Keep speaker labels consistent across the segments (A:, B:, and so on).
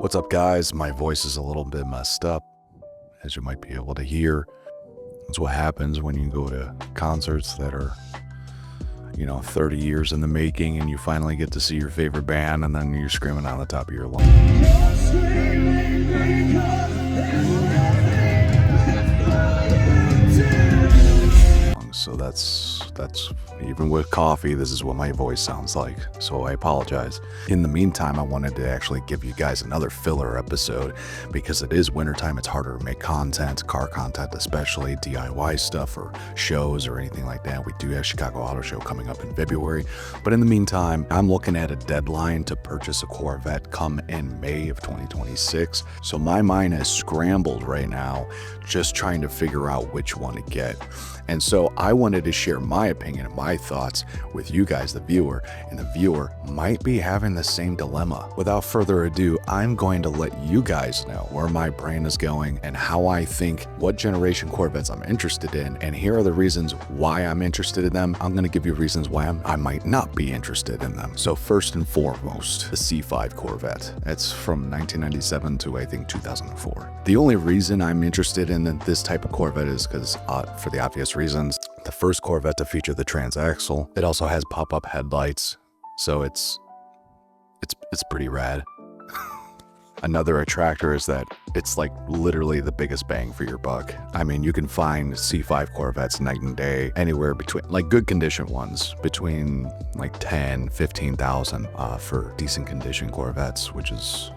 A: What's up, guys? My voice is a little bit messed up, as you might be able to hear. That's what happens when you go to concerts that are, 30 years in the making, and you finally get to see your favorite band, and then you're screaming on the top of your lungs. So that's even with coffee, this is what my voice sounds like, so I apologize. In the meantime, I wanted to actually give you guys another filler episode because it is wintertime. It's harder to make content, car content, especially DIY stuff or shows or anything like that. We do have Chicago Auto Show coming up in February, but in the meantime, I'm looking at a deadline to purchase a Corvette come in May of 2026. So my mind is scrambled right now, just trying to figure out which one to get. And so I wanted to share my opinion and my thoughts with you guys, the viewer, and the viewer might be having the same dilemma. Without further ado, I'm going to let you guys know where my brain is going and how I think, what generation Corvettes I'm interested in, and here are the reasons why I'm interested in them. I'm going to give you reasons why I might not be interested in them. So first and foremost, the C5 Corvette. It's from 1997 to I think 2004. The only reason I'm interested in this type of Corvette is because for the obvious reasons. The first Corvette to feature the transaxle. It also has pop-up headlights, so it's pretty rad. Another attractor is that it's like literally the biggest bang for your buck. I mean, you can find C5 Corvettes night and day, anywhere between, like good condition ones, between like 10, 15,000 for decent condition Corvettes, which is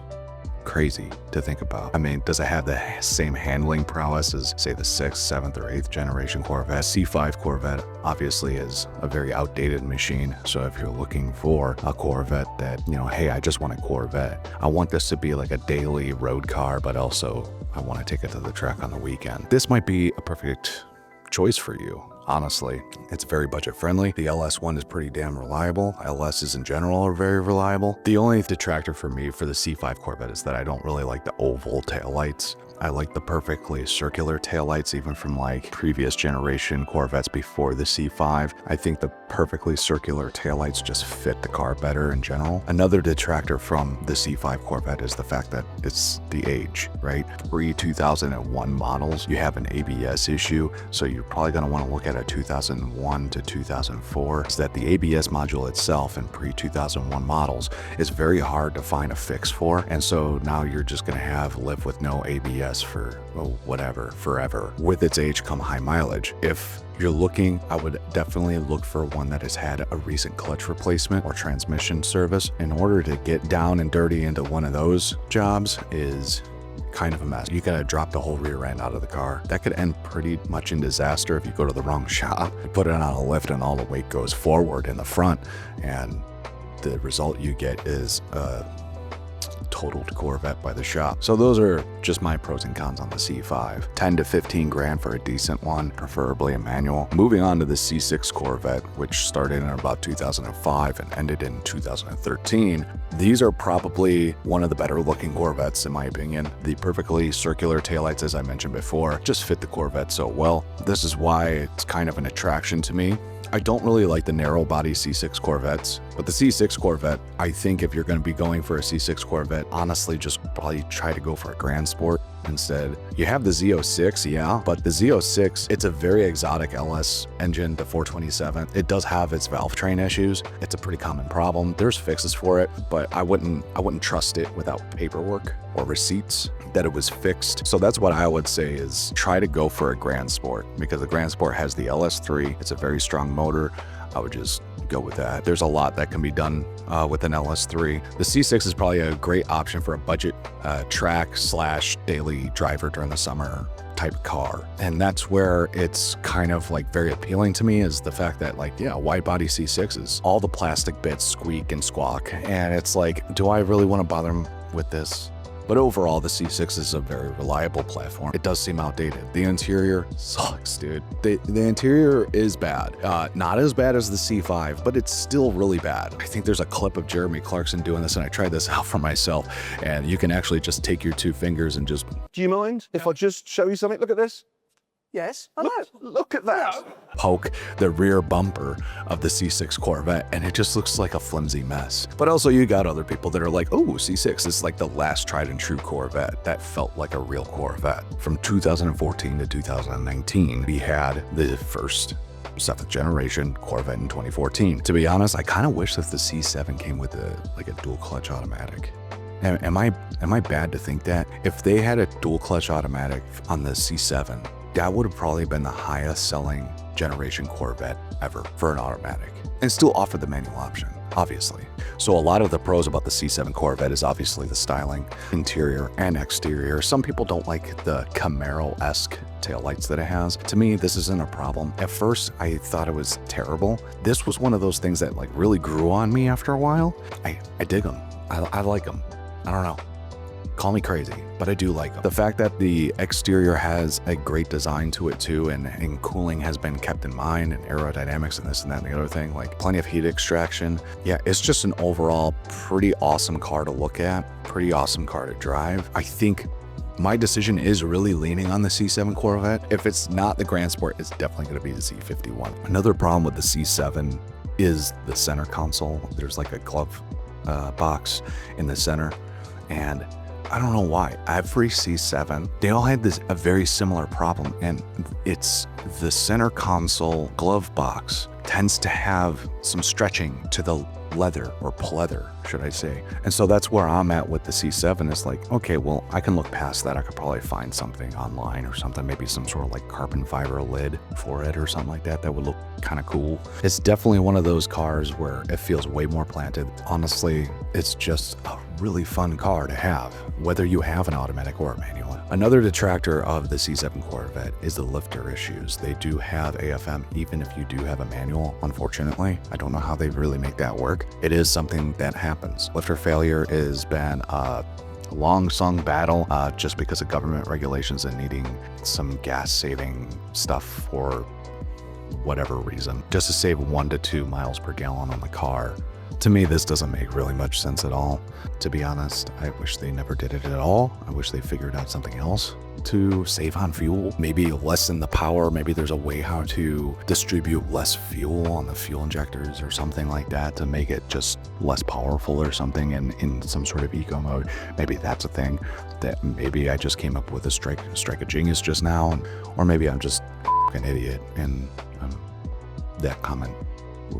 A: crazy to think about. I mean, does it have the same handling prowess as, say, the 6th, 7th, or 8th generation Corvette? C5 Corvette obviously is a very outdated machine, so if you're looking for a Corvette that, hey, I just want a Corvette. I want this to be like a daily road car, but also I want to take it to the track on the weekend. This might be a perfect choice for you. Honestly, it's very budget friendly. The LS1 is pretty damn reliable. LSs in general are very reliable. The only detractor for me for the C5 Corvette is that I don't really like the oval taillights. I like the perfectly circular taillights, even from like previous generation Corvettes before the C5. I think the perfectly circular taillights just fit the car better in general. Another detractor from the C5 Corvette is the fact that it's the age, right? Pre-2001 models, you have an ABS issue, so you're probably going to want to look at a 2001 to 2004. Is that the ABS module itself in pre-2001 models is very hard to find a fix for, and so now you're just going to live with no ABS for whatever, forever. With its age come high mileage. If you're looking, I would definitely look for one that has had a recent clutch replacement or transmission service. In order to get down and dirty into one of those jobs is kind of a mess. You gotta drop the whole rear end out of the car. That could end pretty much in disaster if you go to the wrong shop. You put it on a lift and all the weight goes forward in the front, and the result you get is totaled Corvette by the shop. So those are just my pros and cons on the C5. 10 to 15 grand for a decent one, preferably a manual. Moving on to the C6 Corvette, which started in about 2005 and ended in 2013. These are probably one of the better looking Corvettes in my opinion. The perfectly circular taillights, as I mentioned before, just fit the Corvette so well. This is why it's kind of an attraction to me. I don't really like the narrow body C6 Corvettes, but the C6 Corvette, I think if you're going to be going for a C6 Corvette, honestly, just probably try to go for a Grand Sport instead. You have the Z06, yeah, but the Z06, it's a very exotic LS engine, the 427. It does have its valve train issues. It's a pretty common problem. There's fixes for it, but I wouldn't trust it without paperwork or receipts that it was fixed. So that's what I would say is try to go for a Grand Sport, because the Grand Sport has the LS3. It's a very strong motor. I would just go with that. There's a lot that can be done with an LS3. The C6 is probably a great option for a budget track / daily driver during the summer type car. And that's where it's kind of like very appealing to me, is the fact that like, yeah, wide body C6s, all the plastic bits squeak and squawk. And it's like, do I really want to bother them with this? But overall, the C6 is a very reliable platform. It does seem outdated. The interior sucks, dude. The interior is bad. Not as bad as the C5, but it's still really bad. I think there's a clip of Jeremy Clarkson doing this, and I tried this out for myself, and you can actually just take your two fingers and just...
B: Do you mind if I just show you something? Look at this. Yes, I know.
A: Look at that. Poke the rear bumper of the C6 Corvette, and it just looks like a flimsy mess. But also you got other people that are like, oh, C6 is like the last tried and true Corvette that felt like a real Corvette. From 2014 to 2019, we had the first 7th generation Corvette in 2014. To be honest, I kind of wish that the C7 came with a dual clutch automatic. Am I bad to think that? If they had a dual clutch automatic on the C7, that would have probably been the highest selling generation Corvette ever for an automatic, and still offered the manual option, obviously. So a lot of the pros about the C7 Corvette is obviously the styling, interior and exterior. Some people don't like the Camaro-esque taillights that it has. To me, this isn't a problem. At first, I thought it was terrible. This was one of those things that like really grew on me after a while. I dig them. I like them. I don't know. Call me crazy, but I do like them. The fact that the exterior has a great design to it too, and cooling has been kept in mind, and aerodynamics and this and that and the other thing, like plenty of heat extraction. Yeah, it's just an overall pretty awesome car to look at, pretty awesome car to drive. I think my decision is really leaning on the C7 Corvette. If it's not the Grand Sport, it's definitely going to be the C51. Another problem with the C7 is the center console. There's like a glove box in the center, and I don't know why. Every C7, they all had a very similar problem, and it's the center console glove box tends to have some stretching to the leather, or pleather, should I say. And so that's where I'm at with the C7. It's like, okay, well, I can look past that. I could probably find something online or something, maybe some sort of like carbon fiber lid for it or something like that. That would look kind of cool. It's definitely one of those cars where it feels way more planted. Honestly, it's just a really fun car to have, whether you have an automatic or a manual. Another detractor of the C7 Corvette is the lifter issues. They do have AFM even if you do have a manual, unfortunately. I don't know how they really make that work. It is something that happens. Lifter failure has been a long-sung battle just because of government regulations and needing some gas-saving stuff for whatever reason, just to save 1 to 2 miles per gallon on the car. To me, this doesn't make really much sense at all. To be honest, I wish they never did it at all. I wish they figured out something else to save on fuel, maybe lessen the power. Maybe there's a way how to distribute less fuel on the fuel injectors or something like that to make it just less powerful or something, and in some sort of eco mode. Maybe that's a thing that maybe I just came up with a strike of genius just now, or maybe I'm just an idiot and that comment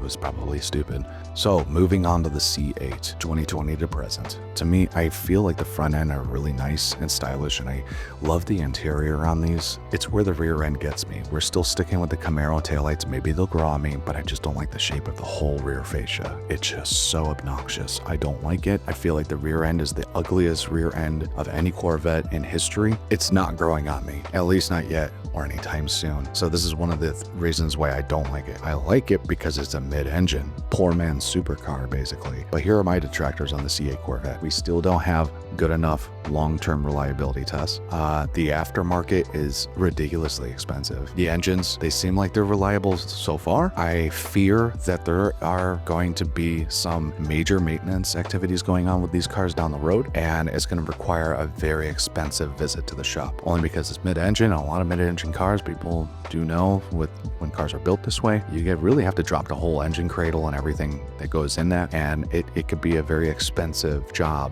A: was probably stupid. So moving on to the C8, 2020 to present. To me, I feel like the front end are really nice and stylish, and I love the interior on these. It's where the rear end gets me. We're still sticking with the Camaro taillights. Maybe they'll grow on me, but I just don't like the shape of the whole rear fascia. It's just so obnoxious. I don't like it. I feel like the rear end is the ugliest rear end of any Corvette in history. It's not growing on me, at least not yet or anytime soon. So this is one of the reasons why I don't like it. I like it because it's a mid-engine, poor man's supercar basically. But here are my detractors on the C8 Corvette. We still don't have good enough long-term reliability tests. The aftermarket is ridiculously expensive. The engines, they seem like they're reliable so far. I fear that there are going to be some major maintenance activities going on with these cars down the road, and it's going to require a very expensive visit to the shop, only because it's mid-engine. A lot of mid-engine cars, people do know when cars are built this way, you really have to drop the whole engine cradle and everything that goes in that, and it could be a very expensive job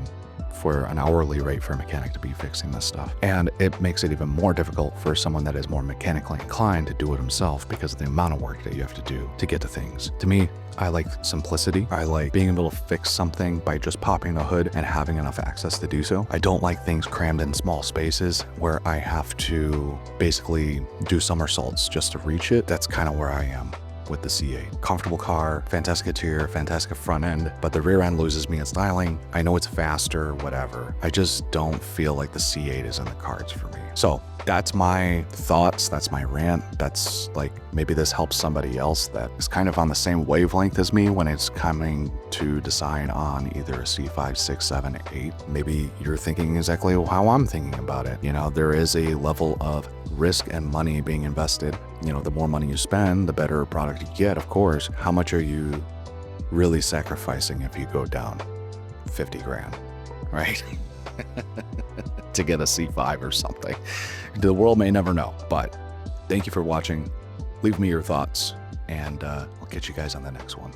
A: for an hourly rate for a mechanic to be fixing this stuff. And it makes it even more difficult for someone that is more mechanically inclined to do it himself because of the amount of work that you have to do to get to things. To me, I like simplicity. I like being able to fix something by just popping the hood and having enough access to do so. I don't like things crammed in small spaces where I have to basically do somersaults just to reach it. That's kind of where I am with the C8. Comfortable car, fantastic interior, fantastic front end, but the rear end loses me in styling. I know it's faster, whatever. I just don't feel like the C8 is in the cards for me. So that's my thoughts. That's my rant. That's like, maybe this helps somebody else that is kind of on the same wavelength as me when it's coming to decide on either a C5, 6, 7, 8. Maybe you're thinking exactly how I'm thinking about it. You know, there is a level of risk and money being invested. You know, the more money you spend, the better product you get, of course. How much are you really sacrificing if you go down 50 grand, right? to get a C5 or something? The world may never know, but Thank you for watching. Leave me your thoughts, and I'll catch you guys on the next one.